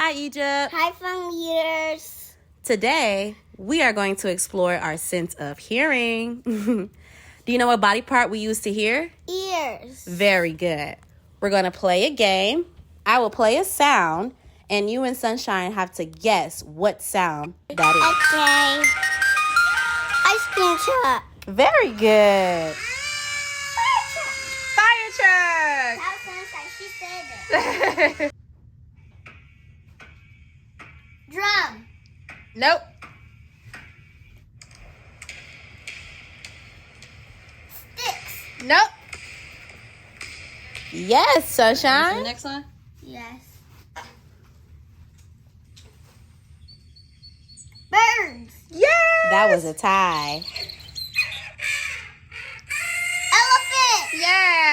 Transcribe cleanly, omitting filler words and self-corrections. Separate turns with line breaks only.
Hi, Egypt.
Hi, fun leaders.
Today, we are going to explore our sense of hearing. Do you know what body part we use to hear?
Ears.
Very good. We're going to play a game. I will play a sound, and you and Sunshine have to guess what sound that is.
Okay. Ice cream truck.
Very good. Fire truck.
That was Sunshine. She said it. Drum.
Nope.
Sticks.
Nope. Yes,
The
Sunshine.
next one?
Yes. Birds.
Yes. That was a tie.
Elephant.
Yeah.